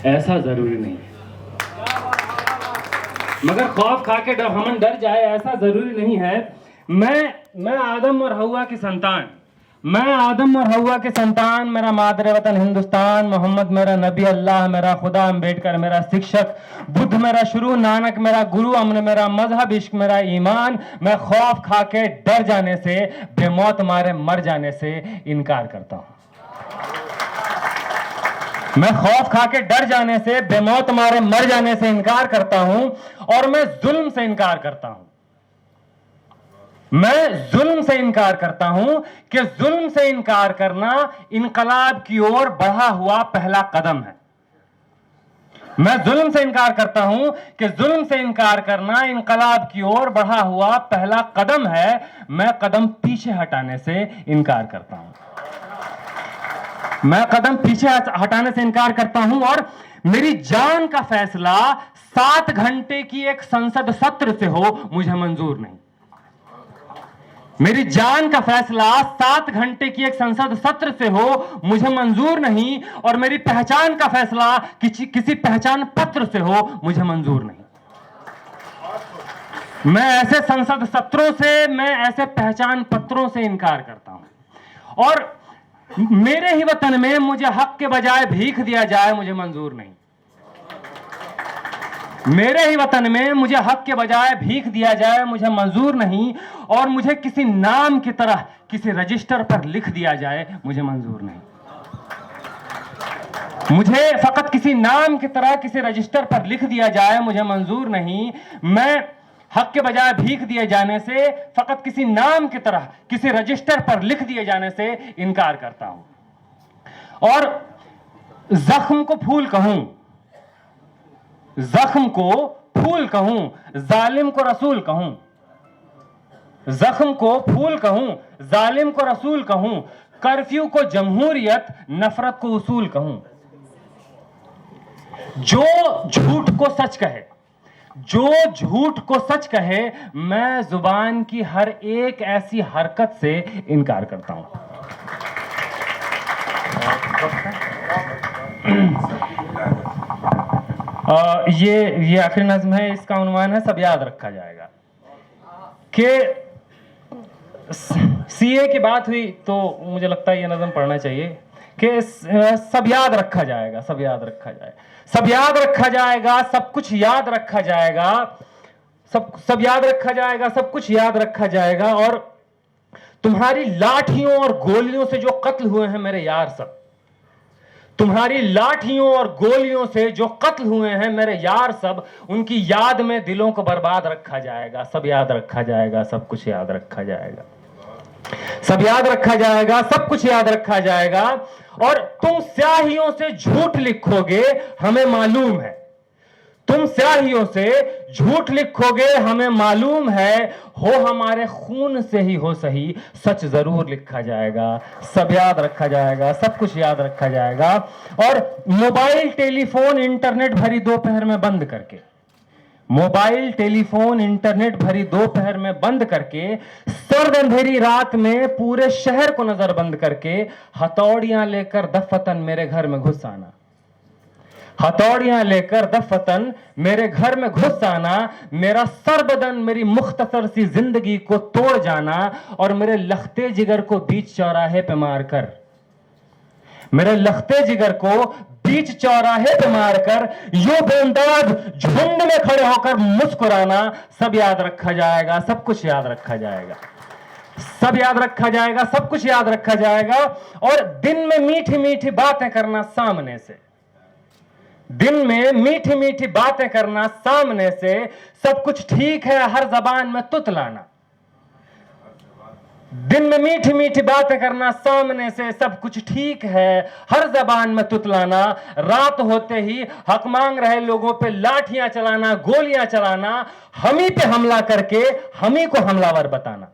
ऐसा जरूरी नहीं है। मगर खौफ खा के हम डर जाए ऐसा जरूरी नहीं है। मैं आदम और हवा की संतान, मैं आदम और हवा के संतान, मेरा मादरे वतन हिंदुस्तान, मोहम्मद मेरा नबी, अल्लाह मेरा खुदा, अम्बेडकर मेरा शिक्षक, बुद्ध मेरा शुरू, नानक मेरा गुरु, अमन मेरा मजहब, इश्क मेरा ईमान। मैं खौफ खा के डर जाने से, बेमौत मारे मर जाने से इनकार करता हूं। मैं खौफ खा के डर जाने से, बेमौत मारे मर जाने से इनकार करता हूं और मैं जुल्म से इनकार करता हूं। मैं जुल्म से इनकार करता हूं कि जुल्म से इनकार करना इनकलाब की ओर बढ़ा हुआ पहला कदम है। मैं जुल्म से इनकार करता हूं कि जुल्म से इनकार करना इनकलाब की ओर बढ़ा हुआ पहला कदम है। मैं कदम पीछे हटाने से इनकार करता हूं। मैं कदम पीछे हटाने से इनकार करता हूं और मेरी जान का फैसला 7 घंटे की एक संसद सत्र से हो, मुझे मंजूर नहीं। मेरी जान का फैसला 7 घंटे की एक संसद सत्र से हो, मुझे मंजूर नहीं। और मेरी पहचान का फैसला किसी पहचान पत्र से हो, मुझे मंजूर नहीं। मैं ऐसे संसद सत्रों से, मैं ऐसे पहचान पत्रों से इनकार करता हूं। और मेरे ही वतन में मुझे हक के बजाय भीख दिया जाए, मुझे मंजूर नहीं। मेरे ही वतन में मुझे हक के बजाय भीख दिया जाए, मुझे मंजूर नहीं। और मुझे किसी नाम की तरह किसी रजिस्टर पर लिख दिया जाए, मुझे मंजूर नहीं। मुझे फकत किसी नाम की तरह किसी रजिस्टर पर लिख दिया जाए, मुझे मंजूर नहीं। मैं हक के बजाय भीख दिए जाने से, फकत किसी नाम की तरह किसी रजिस्टर पर लिख दिए जाने से इनकार करता हूं। और जख्म को फूल कहूं, जख्म को फूल कहूं, जालिम को रसूल कहूं। जख्म को फूल कहूं, जालिम को रसूल कहूं, कर्फ्यू को जमहूरियत, नफरत को उसूल कहूं। जो झूठ को सच कहे, जो झूठ को सच कहे, मैं जुबान की हर एक ऐसी हरकत से इनकार करता हूं। ये आखिरी नज्म है, इसका उन्वान है सब याद रखा जाएगा। कि सीए की बात हुई तो मुझे लगता है ये नज्म पढ़ना चाहिए कि सब याद रखा जाएगा, सब याद रखा जाएगा, सब याद रखा जाएगा, सब कुछ याद रखा जाएगा, सब याद रखा जाएगा, सब कुछ याद रखा जाएगा। और तुम्हारी लाठियों और गोलियों से जो कत्ल हुए हैं मेरे यार सब, तुम्हारी लाठियों और गोलियों से जो कत्ल हुए हैं मेरे यार सब, उनकी याद में दिलों को बर्बाद रखा जाएगा। सब याद रखा जाएगा, सब कुछ याद रखा जाएगा, सब याद रखा जाएगा, सब कुछ याद रखा जाएगा। और तुम स्याहियों से झूठ लिखोगे, हमें मालूम है, तुम स्याहियों से झूठ लिखोगे, हमें मालूम है। हो हमारे खून से ही हो सही, सच जरूर लिखा जाएगा। सब याद रखा जाएगा, सब कुछ याद रखा जाएगा। और मोबाइल टेलीफोन इंटरनेट भरी दोपहर में बंद करके, मोबाइल टेलीफोन इंटरनेट भरी दोपहर में बंद करके, सर्द अंधेरी रात में पूरे शहर को नजर बंद करके, हथौड़ियां लेकर दफतन मेरे घर में घुस आना, हथौड़ियां लेकर दफतन मेरे घर में घुस आना, मेरा सर बदन मेरी मुख्तसर सी जिंदगी को तोड़ जाना और मेरे लखते जिगर को बीच चौराहे पे मारकर, मेरे लखते जिगर को बीच चौराहे पे मारकर यूं बेअंदाज झुंड में खड़े होकर मुस्कुराना। सब याद रखा जाएगा, सब कुछ याद रखा जाएगा, सब याद रखा जाएगा, सब कुछ याद रखा जाएगा। और दिन में मीठी मीठी बातें करना सामने से, दिन में मीठी मीठी बातें करना सामने से, सब कुछ ठीक है हर जबान में तुतलाना। दिन में मीठी मीठी बातें करना सामने से, सब कुछ ठीक है हर जबान में तुतलाना। रात होते ही हक मांग रहे लोगों पे लाठियां चलाना, गोलियां चलाना, हम ही पे हमला करके हम ही को हमलावर बताना,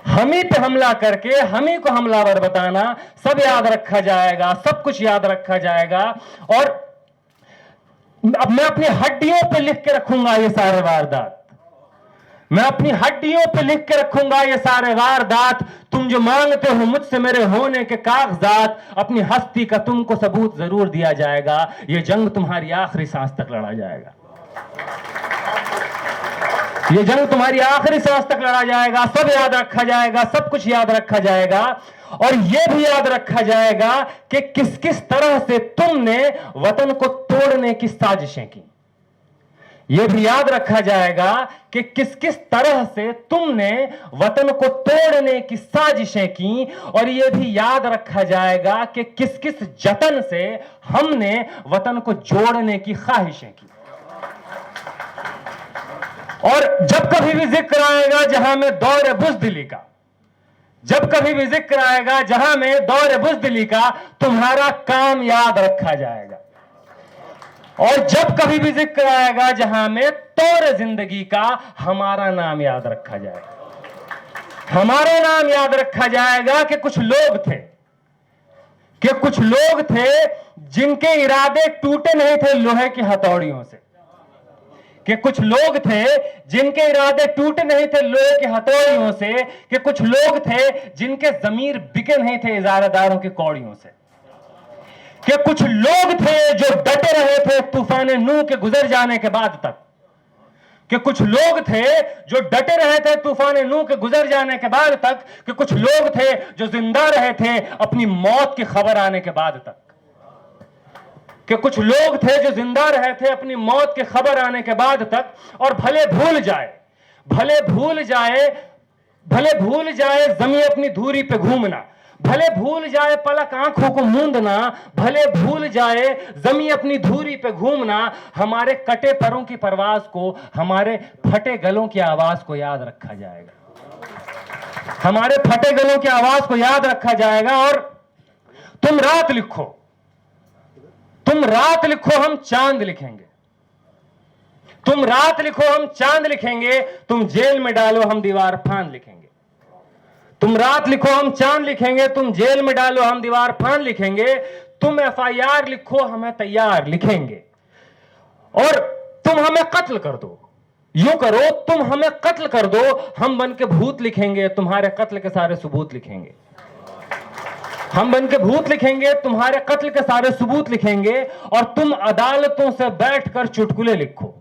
हम ही पे हमला करके हम ही को हमलावर बताना। सब याद रखा जाएगा, सब कुछ याद रखा जाएगा। और अब मैं अपनी हड्डियों पे लिख के रखूंगा ये सारे वारदात, मैं अपनी हड्डियों पे लिख के रखूंगा ये सारे वारदात, तुम जो मांगते हो मुझसे मेरे होने के कागजात, अपनी हस्ती का तुमको सबूत जरूर दिया जाएगा, ये जंग तुम्हारी आखिरी सांस तक लड़ा जाएगा, ये जंग तुम्हारी आखिरी सांस तक लड़ा जाएगा। सब याद रखा जाएगा, सब कुछ याद रखा जाएगा, और यह भी याद रखा जाएगा कि किस किस तरह से तुमने वतन को तोड़ने की साजिशें की। यह भी याद रखा जाएगा कि किस किस तरह से तुमने वतन को तोड़ने की साजिशें की, और यह भी याद रखा जाएगा कि किस किस जतन से हमने वतन को जोड़ने की ख्वाहिशें की। और जब कभी भी जिक्र आएगा जहां में दौर बुज़दिली का, जब कभी भी जिक्र आएगा जहां में दौर बुज़दिली का, तुम्हारा काम याद रखा जाएगा। और जब कभी भी जिक्र आएगा जहां में तौर जिंदगी का, हमारा नाम याद रखा जाएगा। हमारा नाम याद रखा जाएगा कि कुछ लोग थे, कि कुछ लोग थे जिनके इरादे टूटे नहीं थे लोहे की हथौड़ियों से, कि कुछ लोग थे जिनके इरादे टूटे नहीं थे लोहे की हथौड़ियों से, कि कुछ लोग थे जिनके जमीर बिके नहीं थे इजारादारों की कौड़ियों से, कि कुछ लोग थे जो डटे रहे थे तूफान नूह के गुजर जाने के बाद तक, कि कुछ लोग थे जो डटे रहे थे तूफान नूह के गुजर जाने के बाद तक, कि कुछ लोग थे जो जिंदा रहे थे अपनी मौत की खबर आने के बाद तक, कि कुछ लोग थे जो जिंदा रहे थे अपनी मौत की खबर आने के बाद तक। और भले भूल जाए, भले भूल जाए, भले भूल जाए जमीन अपनी धूरी पे घूमना, भले भूल जाए पलक आंखों को मूंदना, भले भूल जाए जमीन अपनी धूरी पे घूमना, हमारे कटे पैरों की परवाज को, हमारे फटे गलों की आवाज को याद रखा जाएगा, हमारे फटे गलों की आवाज को याद रखा जाएगा। और तुम रात लिखो, तुम रात लिखो हम चांद लिखेंगे, तुम रात लिखो हम चांद लिखेंगे, तुम जेल में डालो हम दीवार फान लिखेंगे, तुम रात लिखो हम चांद लिखेंगे, तुम जेल में डालो हम दीवार फान लिखेंगे, तुम FIR लिखो हमें तैयार लिखेंगे, और तुम हमें कत्ल कर दो, यूं करो तुम हमें कत्ल कर दो, हम बन के भूत लिखेंगे, तुम्हारे कत्ल के सारे सबूत लिखेंगे, हम बन के भूत लिखेंगे, तुम्हारे कत्ल के सारे सबूत लिखेंगे, और तुम अदालतों से बैठकर चुटकुले लिखो,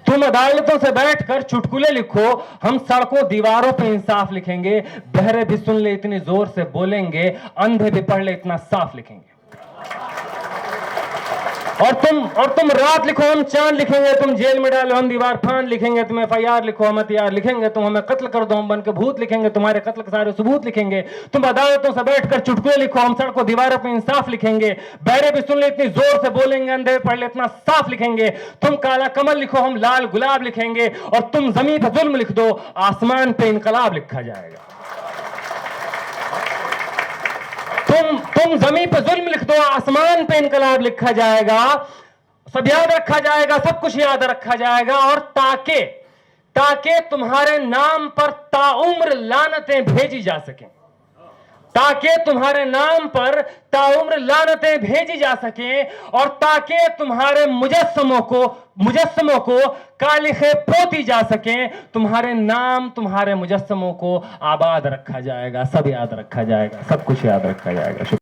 तुम अदालतों से बैठकर चुटकुले लिखो, हम सड़कों दीवारों पे इंसाफ लिखेंगे, बहरे भी सुन ले इतनी जोर से बोलेंगे, अंधे भी पढ़ ले इतना साफ लिखेंगे। और तुम रात लिखो हम चांद लिखेंगे, तुम जेल में डालो हम दीवार फान लिखेंगे, तुम FIR लिखो हम हथियार लिखेंगे, तुम हमें कत्ल कर दो हम बन के भूत लिखेंगे, तुम्हारे कत्ल के सारे सबूत लिखेंगे, तुम अदालतों से बैठकर चुटकुले लिखो, हम सड़कों दीवारों पे इंसाफ लिखेंगे, बहरे भी सुन ले इतनी जोर से बोलेंगे, अंधे भी पढ़ ले इतना साफ लिखेंगे, तुम काला कमल लिखो हम लाल गुलाब लिखेंगे, और तुम जमीन पे जुल्म लिख दो आसमान पे इनकलाब लिखा जाएगा, तुम जमीन पे जुल्म लिख दो आसमान पे इनकलाब लिखा जाएगा। सब याद रखा जाएगा, सब कुछ याद रखा जाएगा, और ताकि तुम्हारे नाम पर ताउम्र लानतें भेजी जा सकें, ताकि तुम्हारे नाम पर ताउम्र लानतें भेजी जा सकें, और ताकि तुम्हारे मुजस्समों को कालिखे पोती जा सकें, तुम्हारे नाम तुम्हारे मुजस्समों को आबाद रखा जाएगा, सब याद रखा जाएगा, सब कुछ याद रखा जाएगा। शुक्रिया।